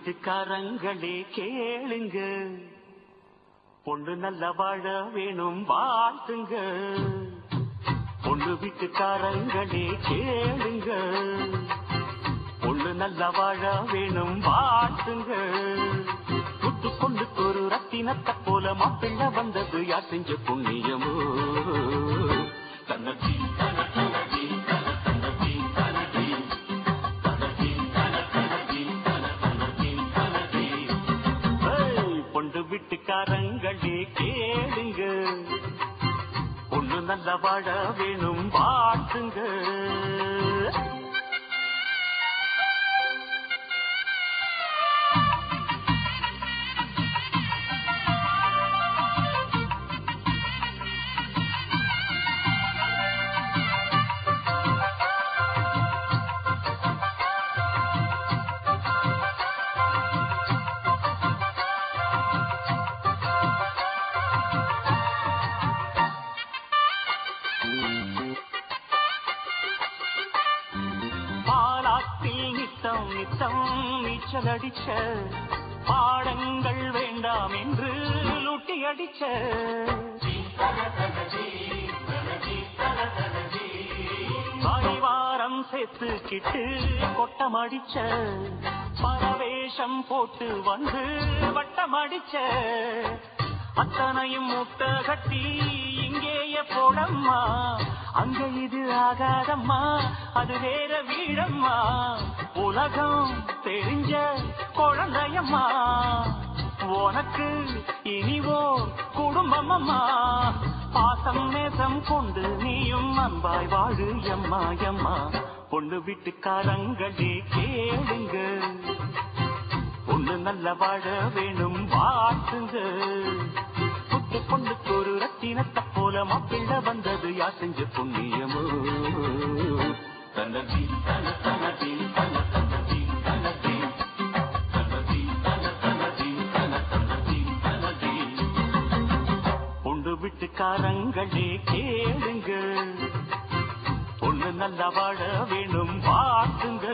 வீட்டுக்காரங்களே கேளுங்க, பொண்ணு நல்ல வாழ வேணும் வாழ்த்துங்க. பொண்ணு வீட்டுக்காரங்களே கேளுங்க, பொண்ணு நல்ல வாழ வேணும் வாழ்த்துங்க. முத்து பொண்ணுக்கு ஒரு ரத்தினத்தை போல மாப்பிள்ள வந்தது யார் செஞ்ச புண்ணியமோ. தன்னதி தனதி தனதி தனதி தனதி தனதி தனதி. பொண்ணு வீட்டுக்காரங்களே கேளுங்க, பொண்ணு நல்ல வாழ வேணும் வாழ்த்துங்க. நீச்சல் அடிச்ச பாடங்கள் வேண்டாம் என்று லூட்டி அடிச்ச பரிவாரம் சேர்த்துக்கிட்டு கொட்டம் அடிச்ச பரவேஷம் போட்டு வந்து வட்டம் அடிச்ச அத்தனையும் முட்டை கட்டி இங்கேயே போடம்மா, அங்க இது ஆகாதம்மா அது வேற வீடம்மா. உலகம் தெரிஞ்ச குழந்தையம்மா, உனக்கு இனிவோ குடும்பமம்மா. பாசம் நேசம் கொண்டு நீயும் அன்பாய் வாழு எம்மா எம்மா. பொண்ணு வீட்டுக்காரங்களே கேளுங்க, பொண்ணு நல்ல வாழ வேணும் வாழ்த்துங்க. புட்டு பொண்ணுக்கு ஒரு ரத்தினத்தை போல மாப்பிள்ள வந்தது யார் செஞ்ச புண்ணியமோ. தனதி தன தனதி தன தனதி தனதி தனதி தன தனதி தன தனதி தனதி. பொண்ணு வீட்டுக்காரங்களே கேளுங்க, பொண்ணு நல்ல வாழ வேணும் வாழ்த்துங்க.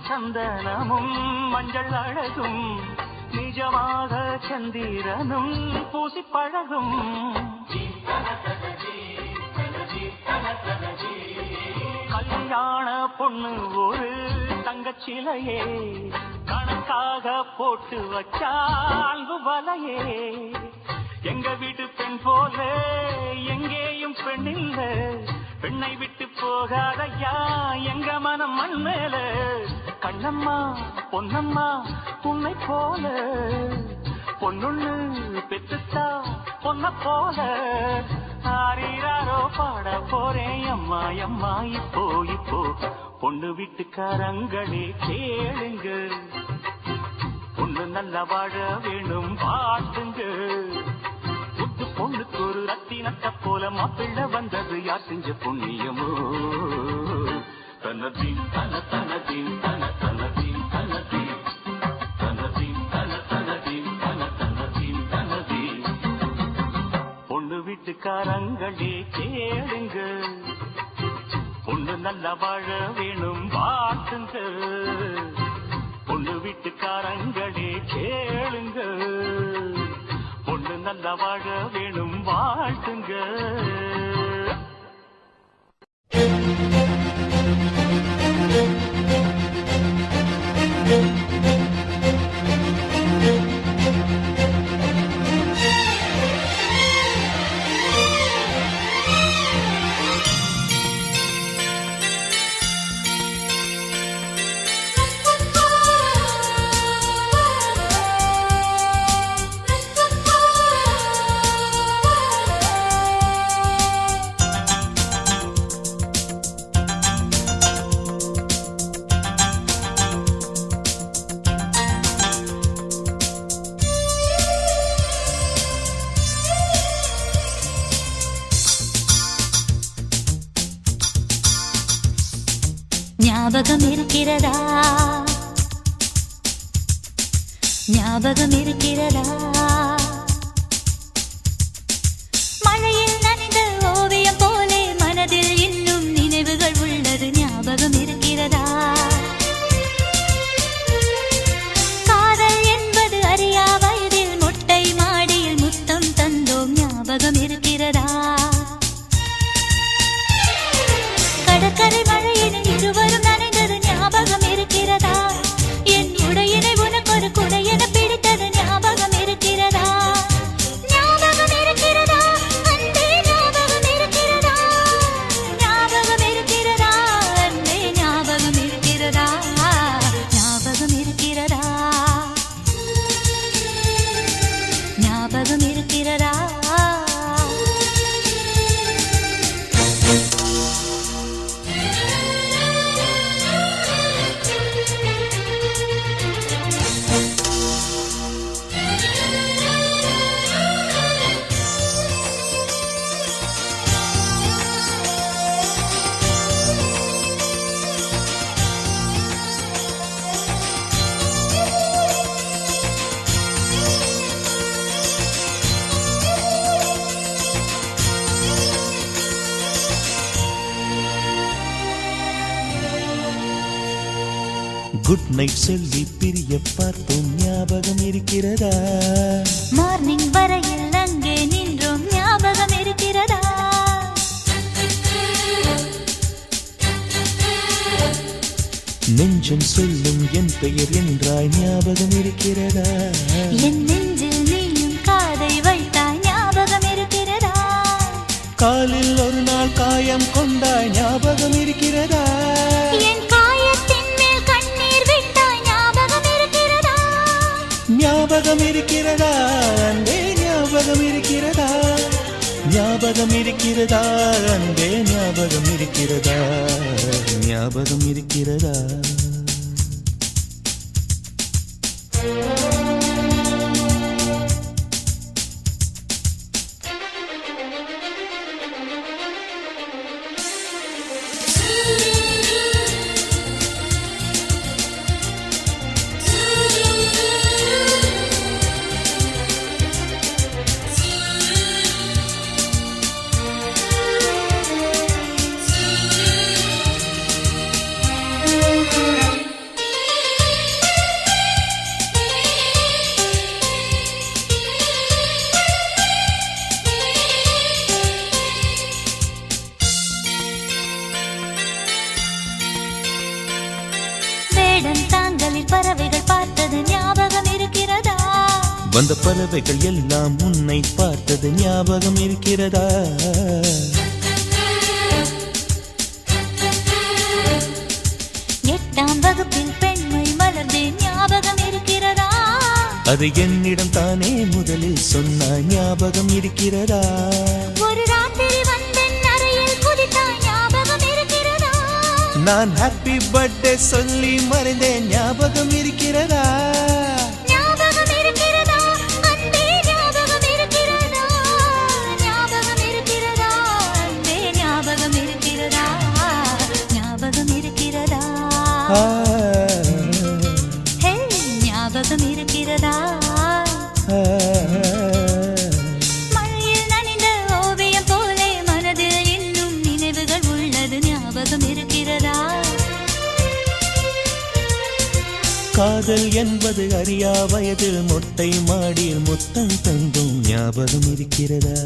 சந்தனமும் மஞ்சள் அழகும் நிஜமாக சந்திரனும் பூசி பழகும். கல்யாண பொண்ணு ஒரு தங்கச்சிலையே கணக்காக போட்டு வச்சால்பு வலையே. எங்க வீட்டு பெண் போல எங்கேயும் பெண் இல்ல, பெண்ணை விட்டு போகாதையா எங்க மனம் மண் மேல. கண்ணம்மா பொன்னம்மா உன்னை போல பொண்ணுன்னு பெற்றுத்தா பொன்ன போல. ஆரீராரோ பாட போறேன் அம்மா அம்மா இப்போ இப்போ. பொண்ணு வீட்டுக்காரங்களே கேளுங்க, பொண்ணு நல்ல வாழ வேணும் வாழ்த்துங்க. புத்து பொண்ணுக்கு ஒரு ரத்தினத்தை போல மாப்பிள்ள வந்தது யார் செஞ்ச புண்ணியமோ. தனதி தன தனதி தன தனதி தனதி தனதி தன தனதி தன தனதி தனதி. பொண்ணு வீட்டுக்காரங்களே கேளுங்க, பொண்ணு நல்ல வாழ வேணும் வாழ்த்துங்க. பொண்ணு வீட்டுக்காரங்களே கேளுங்க, பொண்ணு நல்ல வாழ வேணும் வாழ்த்துங்க. இருக்கிறதா? ஞாபகம் இருக்கிறதா? மழையில் நனைந்த ஓவியம் போலே மனதில் இன்னும் நினைவுகள் உள்ளது. ஞாபகம் இருக்கிறதா? காதல் என்பது அறியா வயதில் மொட்டை மாடியில் முத்தம் தந்தோம். ஞாபகம் இருக்கிறதா? கடற்கரை மழையில் இருவரும் நனைந்தது. ஞாபகம் இருக்கிறதா? என் உடையினை உனக்கொரு குடையென பிடித்தது. ஞாபகம் இருக்கிறதா? ஞாபகம் இருக்கிறதா? அன்பே ஞாபகம் இருக்கிறதா? ஞாபகம் இருக்கிறதா? அன்பே ஞாபகம் இருக்கிறதா? ஞாபகம் இருக்கிறதா? ஞாபகம் இருக்கிறதா? குட் நைட் சொல்லி பிரிய பார்த்தோம். ஞாபகம் இருக்கிறதா? மார்னிங் வரையில் அங்கே நின்றோம். ஞாபகம் இருக்கிறதா? நெஞ்சம் சொல்லும் என் பெயர் என்றாய். ஞாபகம் இருக்கிறதா? என் நெஞ்சில் நீயும் காதை வைத்தாய். ஞாபகம் இருக்கிறதா? காலில் ஒரு நாள் காயம் கொண்டாய். ஞாபகம் இருக்கிறதா? என் காயத்தின் மேல் கண்ணீர் விட்டாய். ஞாபகம் இருக்கிறதா? ஞாபகம் இருக்கிறதா? அன்பே ஞாபகம் இருக்கிறதா? ஞாபகம் இருக்கிறதா? அன்பே ஞாபகம் இருக்கிறதா? ஞாபகம் இருக்கிறதா? தாங்களில் பறவைகள் பார்த்தது. ஞாபகம் இருக்கிறதா? வந்த பறவைகள் எல்லாம் உன்னை பார்த்தது. ஞாபகம் இருக்கிறதா? எட்டாம் வகுப்பில் பெண்மை மலர்ந்தேன். ஞாபகம் இருக்கிறதா? அது என்னிடம் தானே முதலில் சொன்னாய். ஞாபகம் இருக்கிறதா? ஒரு ராத்திரி வந்தேன் அறையில் குதித்தாய். ஞாபகம் இருக்கிறதா? நான் ஹாப்பி பர்த்டே சொல்லி மறைந்தேன். ஞாபகம் இருக்கிறதா? ஞாபகம் இருக்கிறதா? அன்பே ஞாபகம் இருக்கிறதா? ஞாபகம் இருக்கிறதா? அன்பே ஞாபகம் இருக்கிறதா? ஞாபகம் இருக்கிறதா? ஹே ஞாபகம் இருக்கிறதா? மழையில் நனைந்த ஓவியம் போலே மனதில் இன்னும் நினைவுகள் உள்ளது. ஞாபகம் இருக்கிறதா? காதல் என்பது அறியா வயதில் மொட்டை மாடியில் முத்தம் தந்தோம். ஞாபகம் இருக்கிறதா?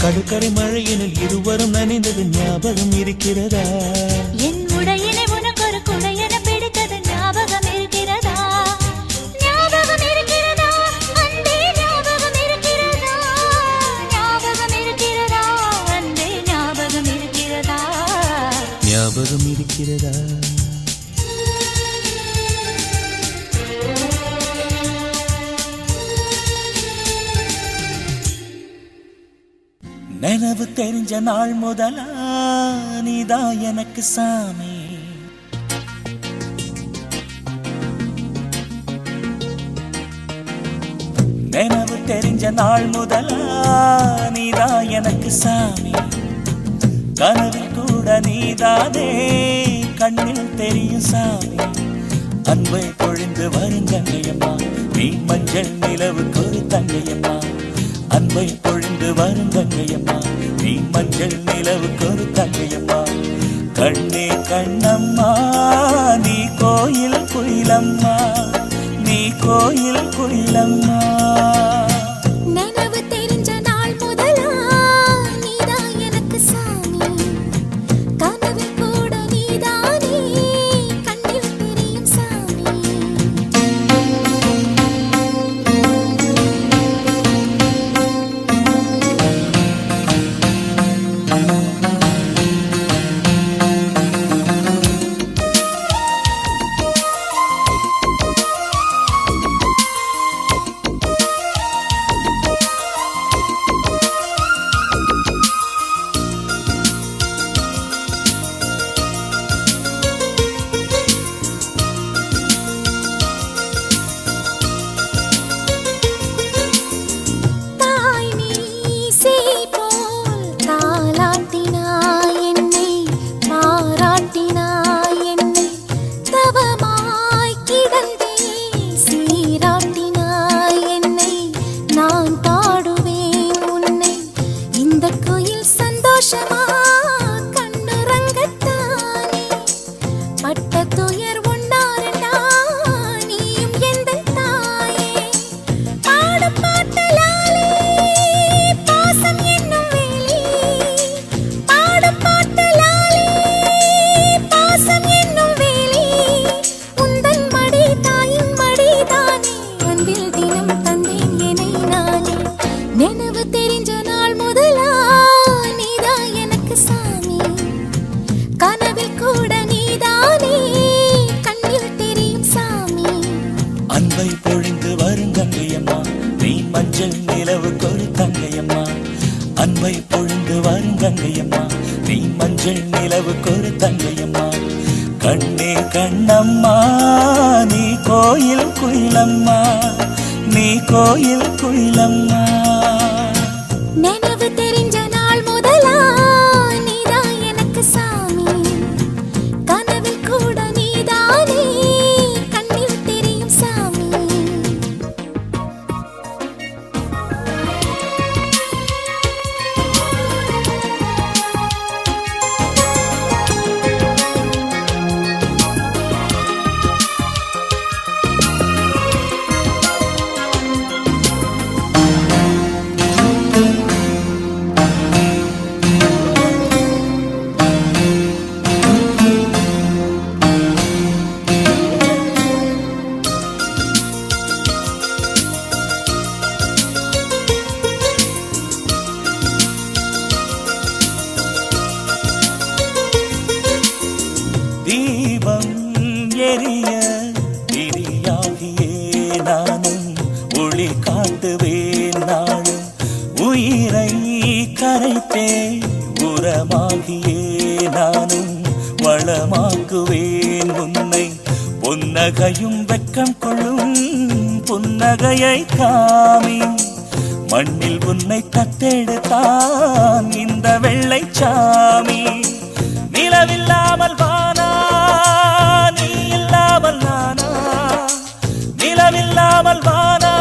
கடற்கரை மழையினில் இருவரும் நனைந்தது. ஞாபகம் இருக்கிறதா? என் உடையினை உனக்கொரு குடையென பிடித்தது. ஞாபகம் இருக்கிறதா? ஞாபகம் இருக்கிறதா? அன்பே ஞாபகம் இருக்கிறதா? ஞாபகம் இருக்கிறதா? அன்பே ஞாபகம் இருக்கிறதா? ஞாபகம் இருக்கிறதா? நினைவு தெரிஞ்ச நாள் முதலா நீதான் எனக்கு சாமி. நினைவு தெரிஞ்ச நாள் முதலா நீதான் எனக்கு சாமி. கனவில் கூட கூட நீதானே கண்ணில் தெரியும் சாமி அன்பை பொழிந்து வரும் தங்கையம்மா நீ மஞ்சள் நிலவுக்கு ஒரு தங்கையம்மா அன்பை பொழிந்து வரும் தங்கையம்மா நீ மஞ்சள் நிலவுக்கு ஒரு தங்கையம்மா கண்ணே கண்ணம்மா நீ கோயில் குயிலம்மா நீ கோயில் குயிலம்மா நினைவு தெரிஞ்ச நாள் முதலா நீதான் எனக்கு சாமி கனவில் கூட நீதானே கண்ணில் தெரியும் சாமி அன்பை பொழிந்து வரும் கங்கையம்மா நீ மஞ்சள் நிலவுக்கு ஒரு தங்கையம்மா கண்ணே கண்ணம்மா நீ கோயில் குயிலம்மா நீ கோயில் குயிலம்மா நினைவு தெரிஞ்ச நாள் முதலா நீதான் எனக்கு சாமி கனவில் கூட நீதானே கண்ணில் தெரியும் சாமி தீபம் எரிய திரியாகியே நானும் ஒளி காட்டுவேன் நாளும் உயிரை கரைத்தே உரமாகியே நானும் வளமாக்குவேன் உன்னை புன்னகையும் வெக்கம் கொள்ளும் புன்னகையை காமி மண்ணில் உன்னை தத்தெடுத்தான் இந்த வெள்ளை சாமி நிலவில்லாமல் வானா நீ இல்லாமல் நானா நிலவில்லாமல் வானா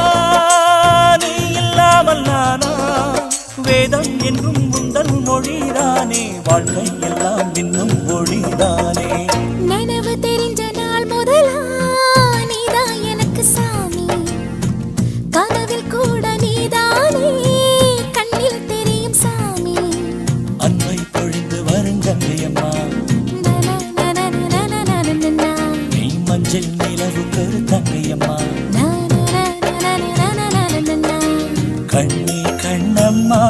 நீ இல்லாமல் நானா வேதம் என்றும் முந்தல் மொழிதானே வாழ்க்கை எல்லாம் இன்னும் ஒளிதானே நினைவு தெரிஞ்ச நாள் முதலா நீதான் எனக்கு சாமி கனவில் கூட நீதானே கண்ணில் தெரியும் சாமி அன்பை பொழிந்து வரும் கங்கையம்மா நீ மஞ்சள் நிலவுக்கு ஒரு தங்கையம்மா கண்ணே கண்ணம்மா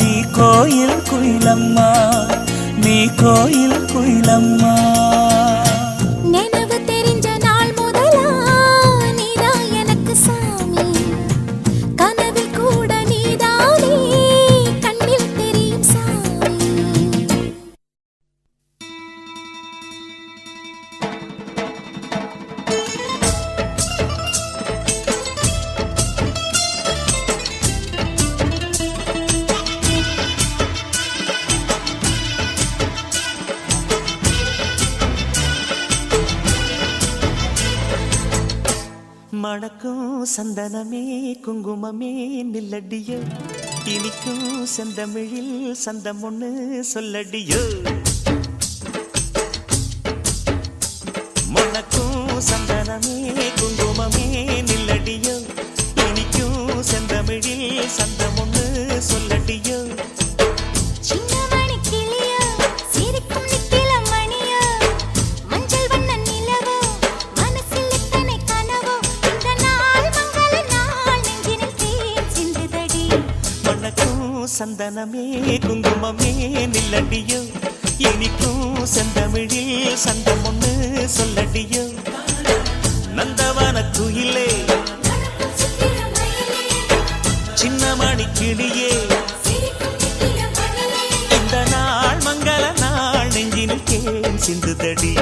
நீ கோயில் குயிலம்மா நீ கோயில் குயிலம்மா நினைவு தெரிஞ்ச நாள் முதலா நீதான் எனக்கு சாமி கனவில் கூட நீதானே கண்ணில் தெரியும் சாமி மணக்கும் சந்தனமே குங்குமமே நில்லடியோ இனிக்கும் செந்தமிழில் சந்தம் ஒண்ணு சொல்லடியோ மணக்கும் சந்தனமே குங்குமமே நில்லடியோ இனிக்கும் செந்தமிழில் சந்தம் ஒண்ணு சொல்லடியோ சந்தனமே குங்குமமே நில்லடியோ இனிக்கும் செந்தமிழில் சந்தம் ஒண்ணு சொல்லடியோ நந்தவன குயிலே சின்னமணி கிளியே இந்த நாள் மங்கள நாள் நெஞ்சினில் தேன் சிந்துதடி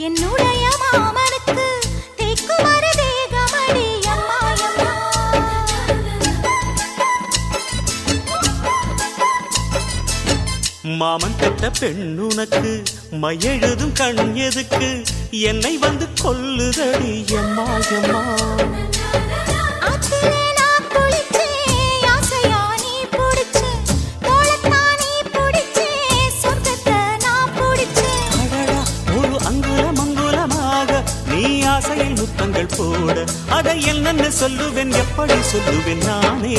என்னுடைய மாமனுக்கு தேக்குமர தேகமடி அம்மா மாமன் பெற்ற பெண்ணுனக்கு மையெழுதும் கண் எதுக்கு என்னை வந்து கொல்லுதடி அம்மா அம்மா ஆசையில் முத்தங்கள் போட அதை என்னன்னு சொல்லுவேன் எப்படி சொல்லுவேன் நானே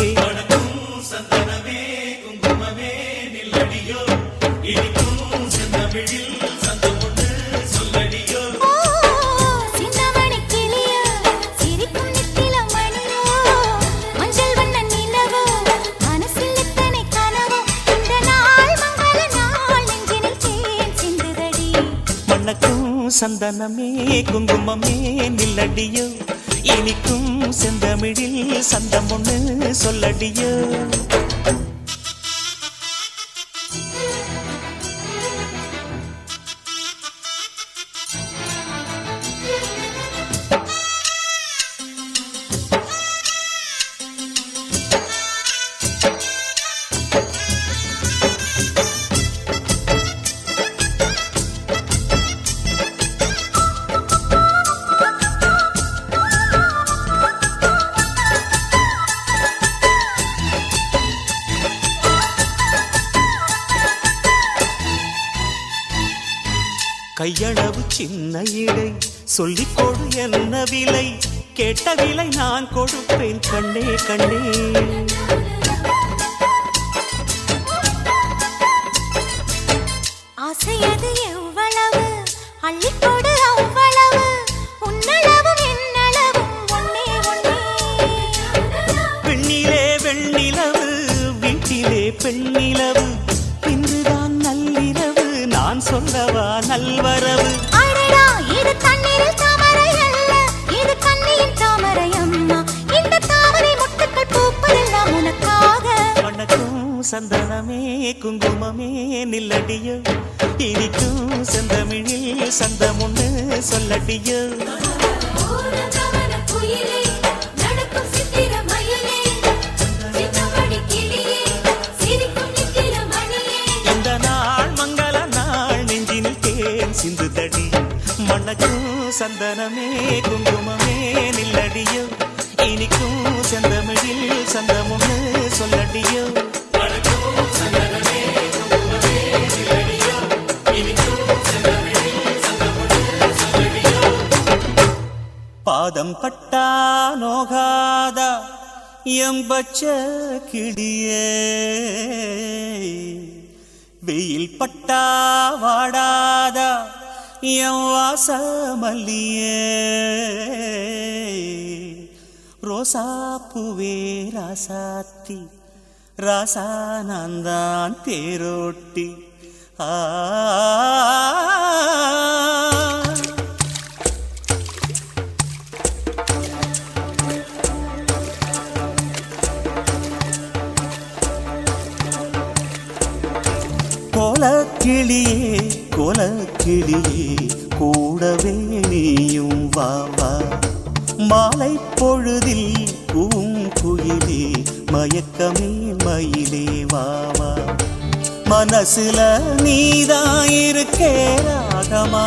சந்தனமே குங்குமமே நில்லடியோ இனிக்கும் செந்தமிழில் சந்தம் ஒண்ணு சொல்லடியோ சின்னமணி கிளியோ சிரிக்கும் நித்திலம் மணியோ மஞ்சள் வண்ண நிலவோ மனசில் எத்தனை கனவோ இந்த நாள் மங்கள நாள் நெஞ்சினில் தேன் சிந்துதடி மணக்கும் சந்தனமே குங்குமமே நில்லடியோ இனிக்கும் செந்தமிழில் சந்தம் ஒண்ணு சொல்லடியோ கையளவு சின்ன இடை சொல்லிக் கொடு என்ன விலை கேட்ட விலை நான் கொடுப்பேன் கண்ணே கண்ணே ஆசையது எவ்வளவு அள்ளிக்கொடு அவ்வளவு உன்னளவும் என்னளவும் ஒன்னே ஒன்னே பெண்ணிலே வெண்ணிலவு வீட்டிலே பெண்ணிலவு இன்றுதான் நள்ளிரவு நான் சொல்லவா நல்வரவு அடடா இது தண்ணீரில் தாமரை அல்ல இது கண்ணியின் தாமரை அம்மா இந்த தாமரை முட்டுக்கள் பூப்பதெல்லாம் உனக்காக மணக்கும் சந்தனமே குங்குமமே நில்லடியோ இனிக்கும் செந்தமிழில் சந்தம் ஒண்ணு சொல்லடியோ இந்த நாள் மங்கள நாள் நெஞ்சினில் தேன் சிந்துதடி மணக்கும் சந்தனமே குங்குமமே நில்லடியோ இனிக்கும் செந்தமிழில் சந்தம் ஒண்ணு சொல்லடியோ பாதம் பட்டா நோகாதா எம்பச்ச கிளியே வெயில் பட்டா வாடாதா என் வாசமல்லியே ரோசா பூவே ராசாத்தி ராசா நான் தான் தேரோட்டி. ஆ கோலக்கிளியே கோலக்கிளியே கூடவே நீயும் வா வா. மாலை பொழுதில் பூங்குயிலே மயக்கமே மயிலே வா வா. மனசுல நீதான் இருக்கே ராகமா,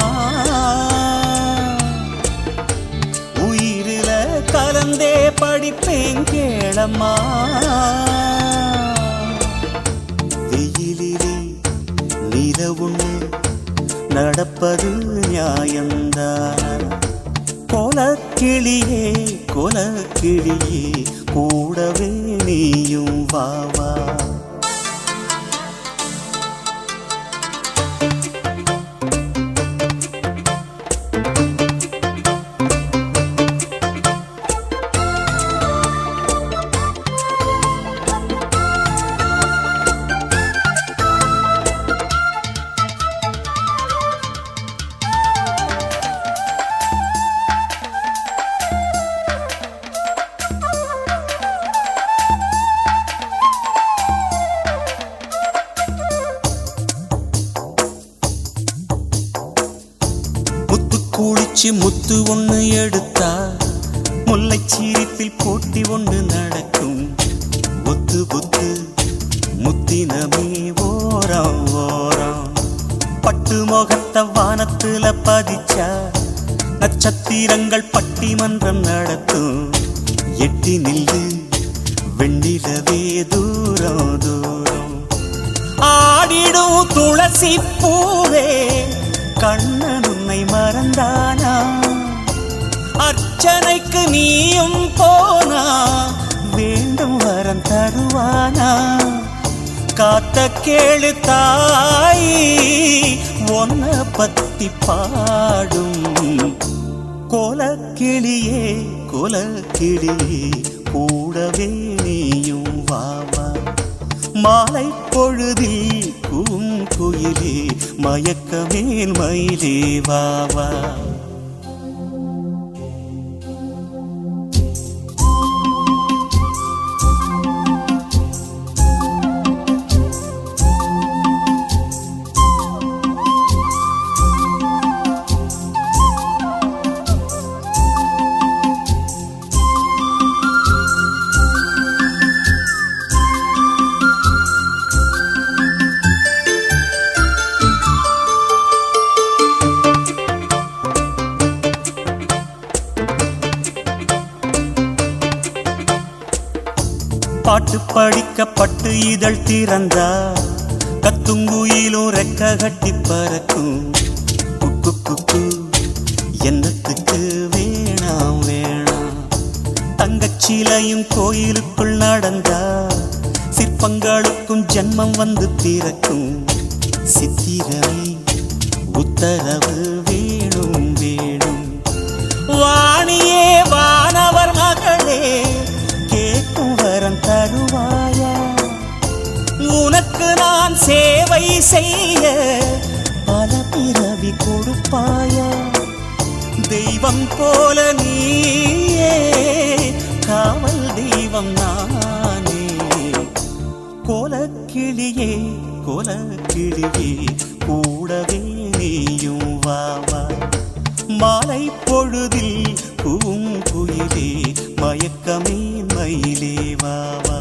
உயிரில கலந்தே படிப்பேன் கேளம்மா. வெயிலிலே நிலவுன்னு நடப்பது நியாயந்தான். கோலக்கிளியே கோலக்கிளியே கூடவே நீயும் வா வா. குளிச்சு முத்து ஒண்ணு எடுத்தா முல்லைச்சீரிப்பில் போட்டி ஒண்ணு நடக்கும். ஒத்து ஒத்து முத்தினமே ஓரம் ஓரம். பட்டு முகத்த வானத்துல பதிச்சா நட்சத்திரங்கள் பட்டிமன்றம் நடத்தும். எட்டி நில்லு வெண்ணிலவே தூரம் தூரம். ஆடிடும் துளசி பூவே கண்ணன் உன்னை மறந்தானா? அர்ச்சனைக்கு நீயும் போனா வேண்டும் வரம் தருவானா? காத்த கேளு தாயி ஒன்ன பத்தி பாடும். கோலக்கிளியே கோலக்கிளியே கூடவே நீயும் வா வா. மாலை பொழுதில் பூங்குயிலே மயக்கமேல் மயிலே வா வா. பாட்டு படிக்கப்பட்டு இதழ் திறந்தா கத்துங்குயிலும் ரெக்க கட்டி பறக்கும். குக்கு குக்கு என்னத்துக்கு வேணாம் வேணாம். தங்கச்சிலையும் கோயிலுக்குள் நடந்தா சிற்பங்களுக்கும் ஜன்மம் வந்து பிறக்கும். சித்திரமே உத்தரவு வேணும் வேணும். வாணியே வானவர் மகளே கேட்கும் வரம் தருவாயா? உனக்கு நான் சேவை செய்ய பல பிறவி கொடுப்பாயா? தெய்வம் போல நீயே காவல் தெய்வம் நானே. கோலக்கிளியே கோலக்கிளியே கூடவே நீயும் வா வா. மாலை பொழுதில் பூங்குயிலே மயக்கமே மயிலே வா வா.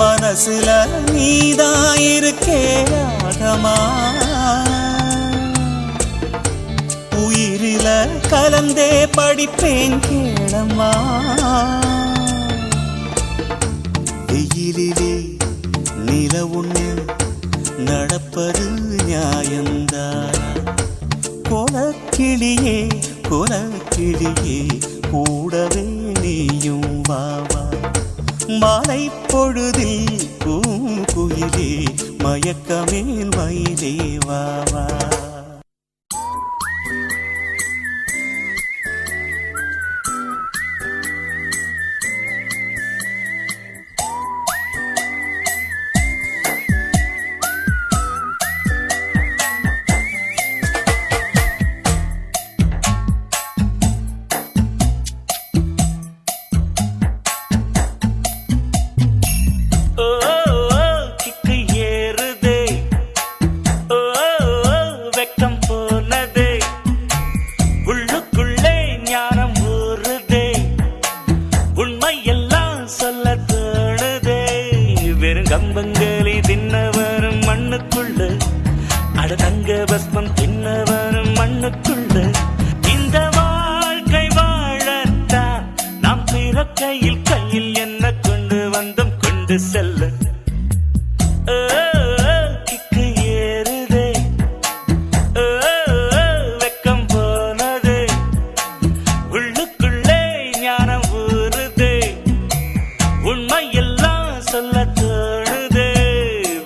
மனசுல நீதான் இருக்கே ராகமா, உயிரில கலந்தே படிப்பேன் கேளம்மா. வெயிலிலே நிலவுன்னு நடப்பது நியாயந்தானா? கோலக்கிளியே கோலக்கிளியே கூடவே நீயும் வா வா. மாலை பொழுதில் பூங்குயிலே மயக்கமேல் மயிலே வா வா. வெறும் கம்பங்களி தின்னவரும் மண்ணுக்குள்ள அட தங்க பஸ்மம் தின்னவரும் மண்ணுக்குள்ள இந்த வாழ்க்கை வாழத்தான் நாம் பிறக்கையில் கையில் என்ன கொண்டு வந்தோம் கொண்டு செல்ல கிக்கு ஏறுதே வெக்கம் போனதே உள்ளுக்குள்ளே ஞானம் ஊறுதே உண்மை எல்லாம் சொல்ல தோணுதே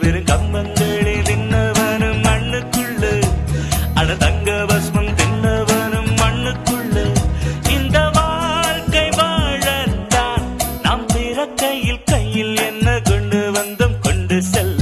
வெறும் கம்பங்களி தின்னவனும் மண்ணுக்குள்ள அட தங்க பஸ்மம் தின்னவனும் மண்ணுக்குள்ள இந்த வாழ்க்கை வாழத்தான் நாம் பிறக்கையில் கையில் என்ன கொண்டு வந்தோம் கொண்டு செல்ல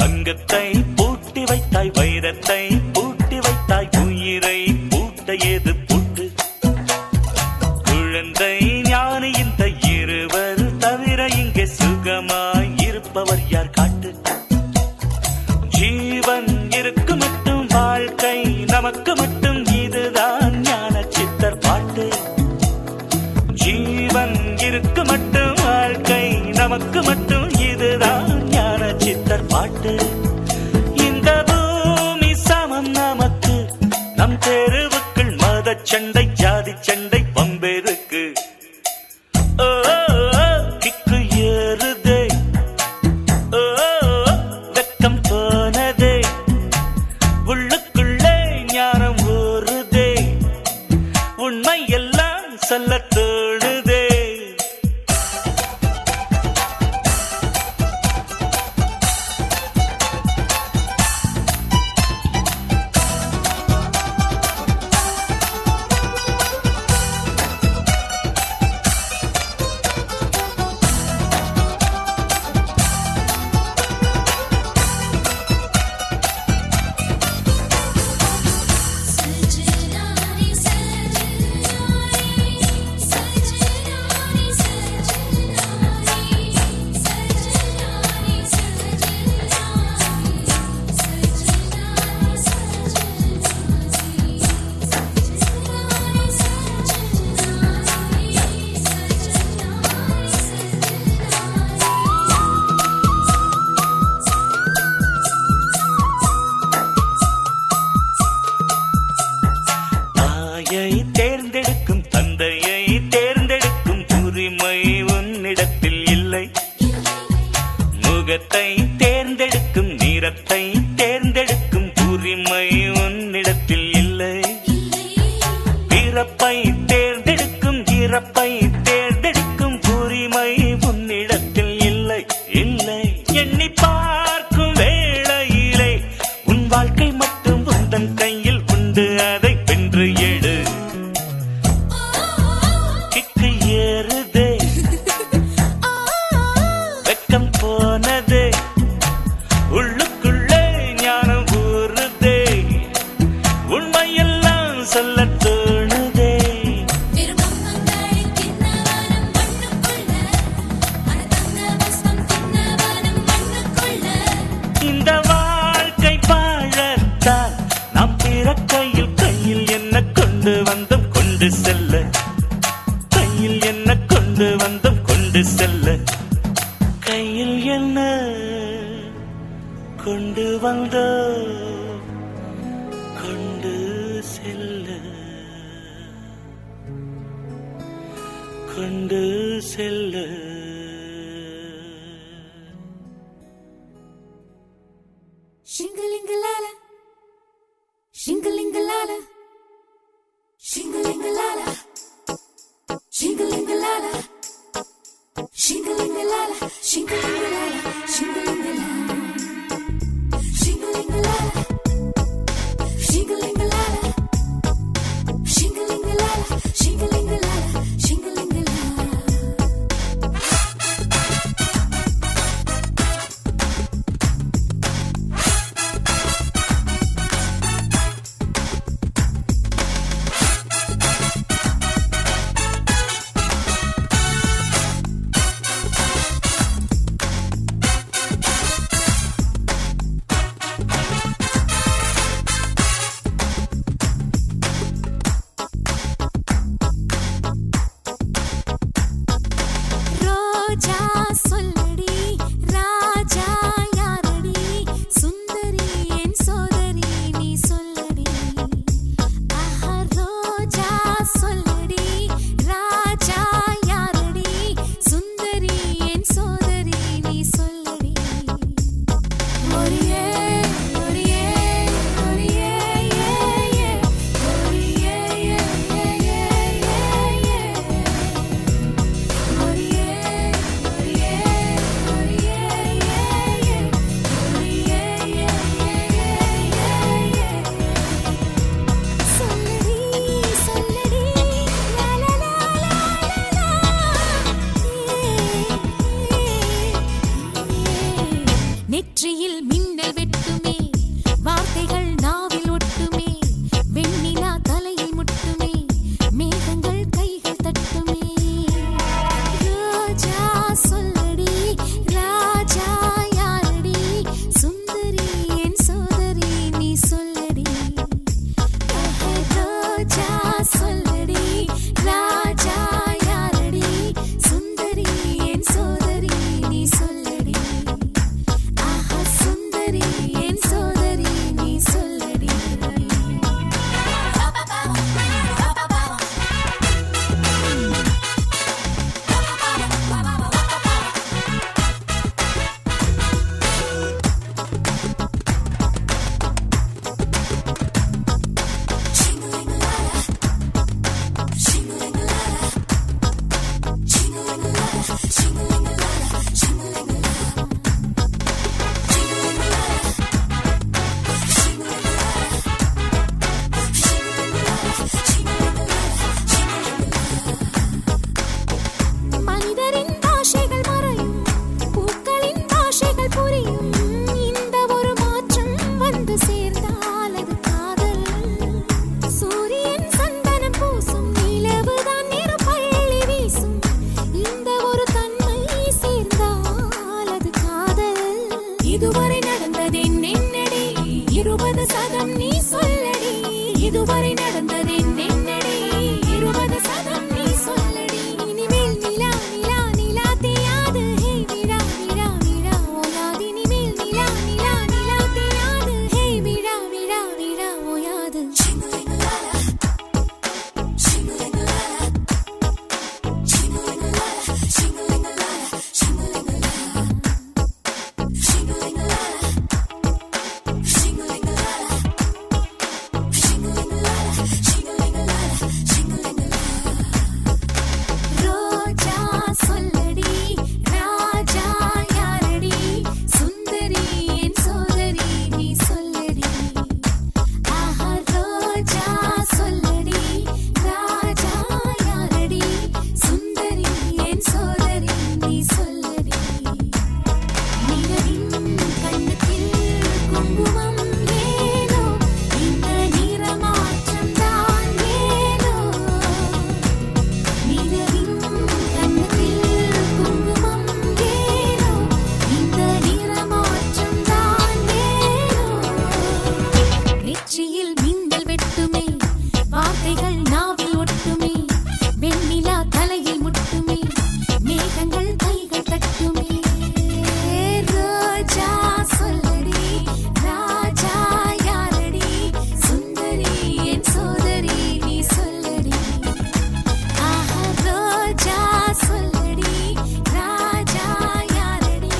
தங்கத்தை பூட்டி வைத்தாய் வைரத்தை பூட்டி வைத்தாய் உயிரை பூட்ட ஏது பூட்டு குழந்தை ஞானி இந்த இருவர் தவிர இங்கே சுகமாய் இருப்பவர் யார் காட்டு ஜீவன் இருக்கு மட்டும் வாழ்க்கை நமக்கு மட்டும் இதுதான் ஞான சித்தர் பாட்டு ஜீவன் இருக்கு மட்டும் வாழ்க்கை நமக்கு மட்டும் இதுதான் ஞான சித்தர் பாட்டு இந்த பூமி சமம் நமக்கு நம் தெருவுக்குள் மத சண்டை ஜாதி சண்டை பம்பெருக்கு கிக்கு ஏறுதே வெக்கம் போனதே உள்ளுக்குள்ளே ஞானம் ஊறுதே உண்மை எல்லாம் சொல்ல தோணுதே सजनानी सजनानी सजनानी தாயை தேர்ந்தெடுக்கும் தந்தையை தேர்ந்தெடுக்கும் உரிமை உன்னிடத்தில் இல்லை முகத்தை தேர்ந்தெடுக்கும் நிறத்தை தேர்ந்தெடுக்கும் உரிமை உன்னிடத்தில் இல்லை பிறப்பை தேர்ந்தெடுக்கும் இறப்பை தேர்ந்தெடுக்கும் உரிமை உன்னிடத்தில் இல்லை இல்லை எண்ணி பார்க்கும் வேளையிலே உன் வாழ்க்கை மட்டும் உந்தன் கையில் உண்டு அதை வென்று எடு கிக்கு ஏறுதே வெக்கம் போனதே உள்ளுக்குள்ளே ஞானம் ஊறுதே உண்மையெல்லாம் சொல்ல தோணுதே திருமங்கை தின்னவனம் மண்ணுக்குள்ள அட தங்க பஸ்மம் தின்னவனம் மண்ணுக்குள்ள இந்த வாழ்க்கை வாழத்தான் நாம் பிறக்கையில் கையில் என்ன கொண்டு வந்தோம் கொண்டு செல்ல கையில் என்ன கொண்டு வந்தோம் கொண்டு செல்ல கையில் என்ன கொண்டு வந்தோம் கொண்டு செல்ல கொண்டு செல்ல Shingalingalala, shingalingalala, shingalingalala, shingalingalala, shingalingalala, shingalingalala, shingalingalala, shingalingalala, இதுவரை நடந்தது என்னடி 20 சதம் நீ சொல்லடி இனிமேல் நிலா நிலா நிலா தேயாது ஹே விழா விழா விழா ஓயாது இனிமேல் நிலா நிலா நிலா தேயாது ஹே விழா விழா விழா ஓயாது ரோஜா சொல்லடி ராஜா யாரடி சுந்தரி என் சோதரி நீ சொல்லடி ஆஹா ரோஜா சொல்லடி ராஜா யாரடி சுந்தரி என் சோதரி நீ சொல்லடி நிலவின் கண்ணத்தில் குங்குமம் ஏனோ இந்த நிறமாற்றம் தான் ஏனோ நிலவின் கண்ணத்தில் குங்குமம் ஏனோ இந்த நிறமாற்றம் தான் ஏனோ நெற்றியில் மின்னல் வெட்டுமே வார்த்தைகள் நாவில் ஒட்டுமே வெண்ணிலா தலையில் முட்டுமே மேகங்கள் கைகள் தட்டுமே ரோஜா சொல்லடி ராஜா யாரடி சுந்தரி என் சோதரி நீ சொல்லடி ஆஹா ரோஜா சொல்லடி ராஜா யாரடி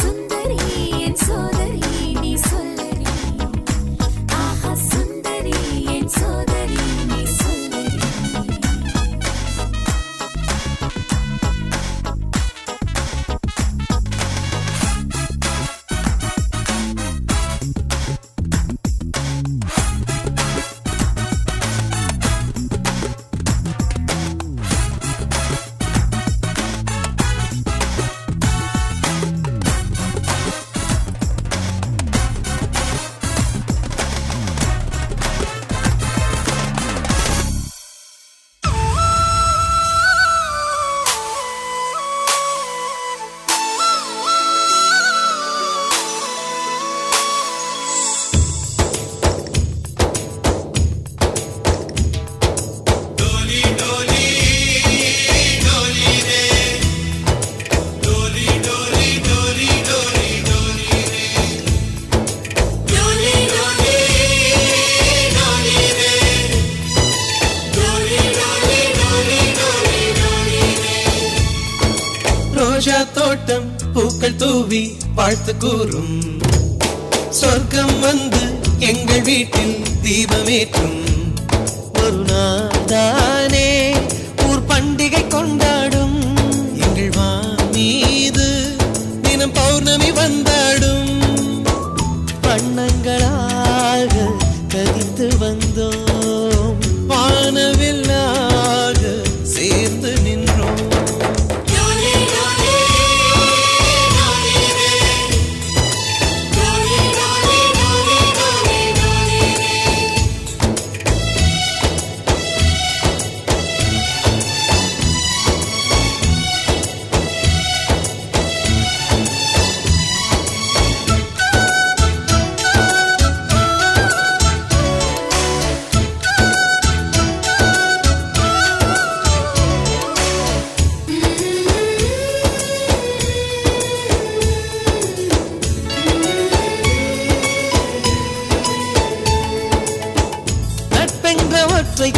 சுந்தரி என் சோதரி நீ சொல்லடி ஆஹா சுந்தரி என் சோதரி நீ சொல்லடி ரோஜா தோட்டம் பூக்கள் தூவி வாழ்த்து கூறும் சொர்க்கம் வந்து எங்கள் வீட்டில் தீபமேற்றும் ஒரு நாள் தானே ஊர் பண்டிகை கொண்டாடும் எங்கள் மீது தினம் பௌர்ணமி வந்தாடும் வண்ணங்களாக கதித்து வந்தோம் வானவில்லாக சேர்ந்து நின்றோம்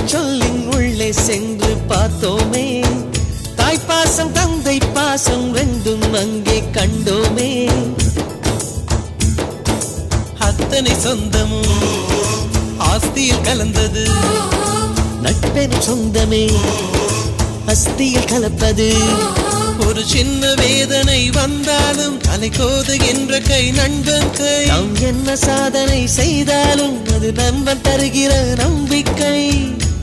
சொல்லின் உள்ளே சென்று பார்த்தோமே தாய்ப்பாசம் தந்தை பாசம் ரெண்டும் அங்கே கண்டோமே அத்தனை சொந்தமும் ஆஸ்தியில் கலந்தது நட்பெனும் சொந்தமே அஸ்தியில் கலப்பது ஒரு சின்ன வேதனை வந்தாலும் தலை கோதுகின்ற கை நண்பன் கை நாம் என்ன சாதனை செய்தாலும் அது நண்பன் தருகிற நம்பிக்கை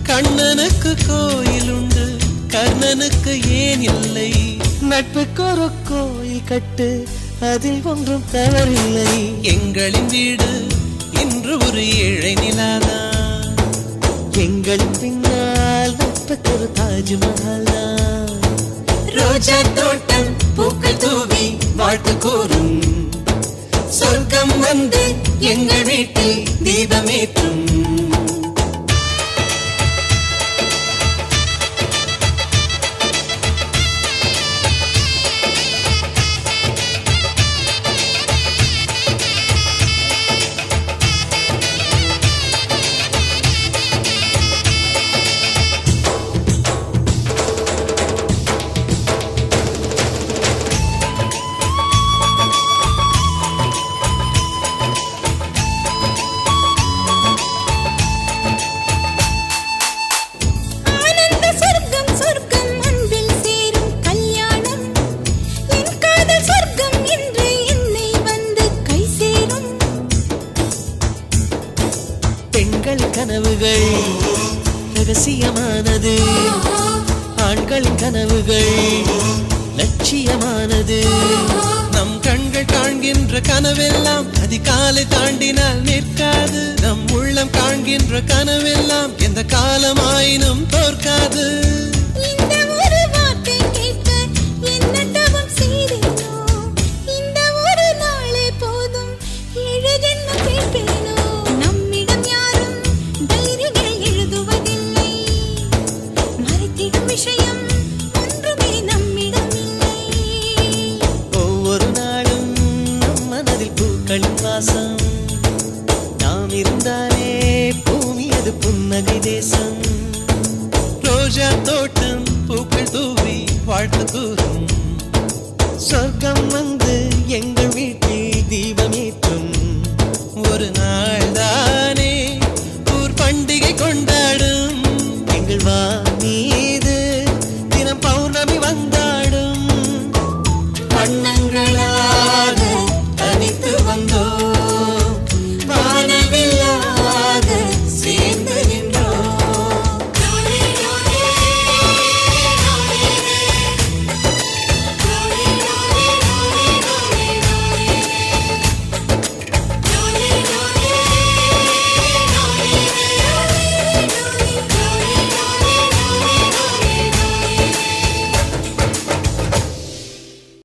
கண்ணனுக்கு கோயில் உண்டு கர்ணனுக்கு ஏன் இல்லை நட்புக்கு ஒரு கோயில் கட்டு அதில் ஒன்றும் தவறில்லை எங்களின் வீடு இன்று ஒரு ஏழை நிலாதான் எங்களின் பின்னால் நட்புக்கு ஒரு தாஜ்மஹால் தான் ரோஜா தோட்டம் பூக்கள் தூவி வாழ்த்து கூறும் சொர்க்கம் வந்து எங்கள் வீட்டில் தீபமேற்றும் கனவுகள் ரகசியமானது, ஆண்களின் கனவுகள் லட்சியமானது. நம் கண்கள் காண்கின்ற கனவெல்லாம் அதிகாலை தாண்டினால் நிற்காது. நம் உள்ளம் காண்கின்ற கனவெல்லாம் எந்த காலமாயினும் தோற்காது. இந்த ஒரு வார்த்தை கேட்க என்ன தவம் செய்தேனோ, இந்த ஒரு நாளே போதும் 7 ஜென்மம் கேட்பேனோ. நம்மிடம் யாரும் டைரிகள் எழுதுவதில்லை, மறைத்திடும் விஷயம் ஒன்றுமே நம்மிடம் இல்லை. ஒவ்வொரு நாளும் நம் மனதில் பூக்களின் வாசம், நாம் இருந்தாலே பூமி அது புன்னகை தேசம். ரோஜா தோட்டம் பூக்கள் தூவி வாழ்த்து கூறும், சொர்க்கம் வந்து எங்கள் வீட்டில் தீபமேற்றும் ஒரு நாள் தானே ஊர் பண்டிகை கொண்ட